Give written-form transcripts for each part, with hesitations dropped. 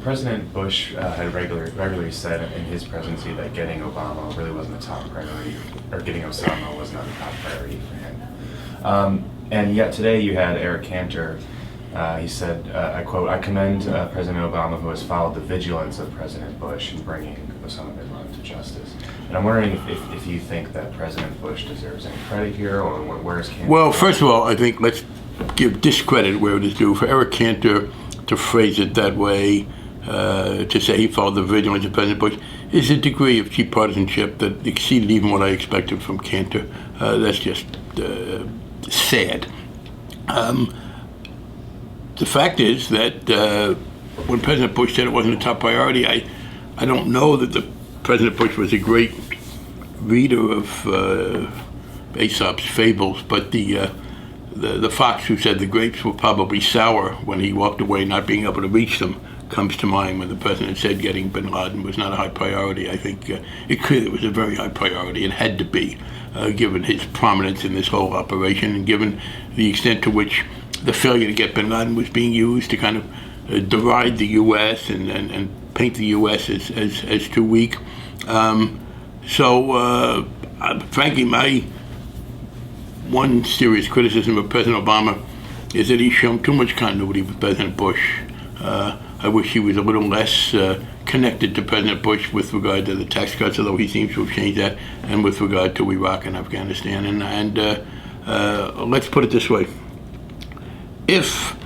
President Bush had regularly said in his presidency that getting Obama really wasn't a top priority, or getting Osama was not a top priority for him. And yet today you had Eric Cantor. He said, I quote, "I commend President Obama, who has followed the vigilance of President Bush in bringing Osama bin Laden to justice." And I'm wondering if you think that President Bush deserves any credit here, or where's Cantor? Well, first of all, I think let's give discredit where it is due. For Eric Cantor to phrase it that way, to say he followed the vigilance of President Bush, is a degree of cheap partisanship that exceeded even what I expected from Cantor. That's just sad. The fact is that when President Bush said it wasn't a top priority, I don't know that President Bush was a great reader of Aesop's fables, but the fox who said the grapes were probably sour when he walked away not being able to reach them comes to mind when the president said getting bin Laden was not a high priority. I think it clearly was a very high priority. It had to be, given his prominence in this whole operation and given the extent to which the failure to get bin Laden was being used to kind of deride the U.S. and paint the U.S. as too weak. Frankly, my one serious criticism of President Obama is that he's shown too much continuity with President Bush. I wish he was a little less connected to President Bush with regard to the tax cuts, although he seems to have changed that, and with regard to Iraq and Afghanistan. And let's put it this way. If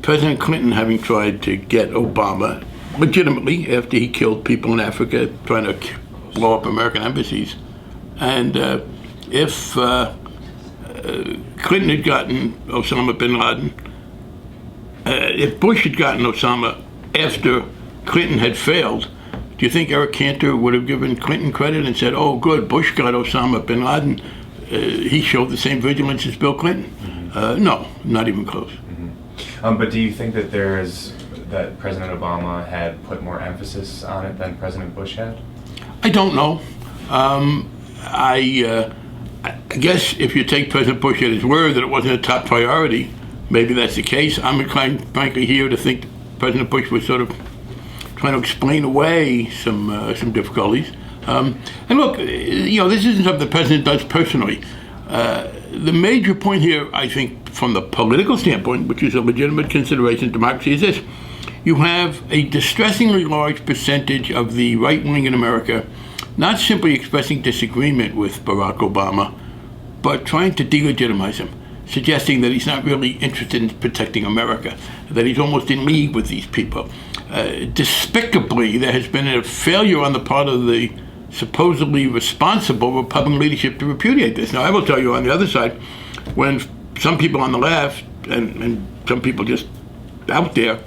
President Clinton, having tried to get Obama legitimately after he killed people in Africa trying to blow up American embassies, and if Clinton had gotten Osama bin Laden, if Bush had gotten Osama after Clinton had failed, do you think Eric Cantor would have given Clinton credit and said, "Oh, good, Bush got Osama bin Laden. He showed the same vigilance as Bill Clinton"? No, not even close. Mm-hmm. But do you think that that President Obama had put more emphasis on it than President Bush had? I don't know. I guess if you take President Bush at his word that it wasn't a top priority, maybe that's the case. I'm inclined, frankly, here to think President Bush was sort of trying to explain away some difficulties. And look, this isn't something the president does personally. The major point here, I think, from the political standpoint, which is a legitimate consideration in democracy, is this. You have a distressingly large percentage of the right wing in America not simply expressing disagreement with Barack Obama, but trying to delegitimize him, suggesting that he's not really interested in protecting America, that he's almost in league with these people. Despicably, there has been a failure on the part of the supposedly responsible Republican leadership to repudiate this. Now, I will tell you on the other side, when some people on the left and some people just out there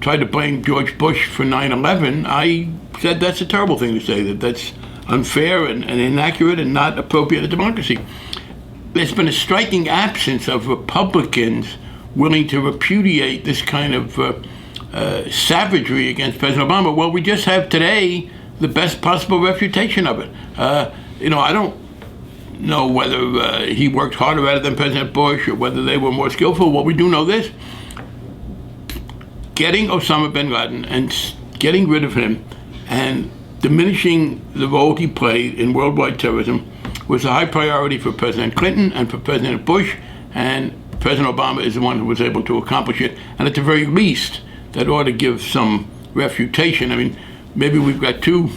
tried to blame George Bush for 9/11, I said that's a terrible thing to say, that's unfair and inaccurate and not appropriate in democracy. There's been a striking absence of Republicans willing to repudiate this kind of savagery against President Obama. Well, we just have today the best possible refutation of it. I don't know whether he worked harder at it than President Bush or whether they were more skillful. What we do know this: getting Osama bin Laden and getting rid of him and diminishing the role he played in worldwide terrorism was a high priority for President Clinton and for President Bush, and President Obama is the one who was able to accomplish it. And at the very least, that ought to give some refutation. I mean, maybe we've got two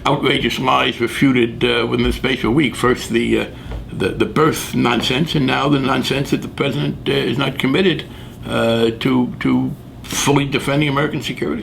outrageous lies refuted within the space of a week. First, the birth nonsense, and now the nonsense that the president is not committed to fully defending American security.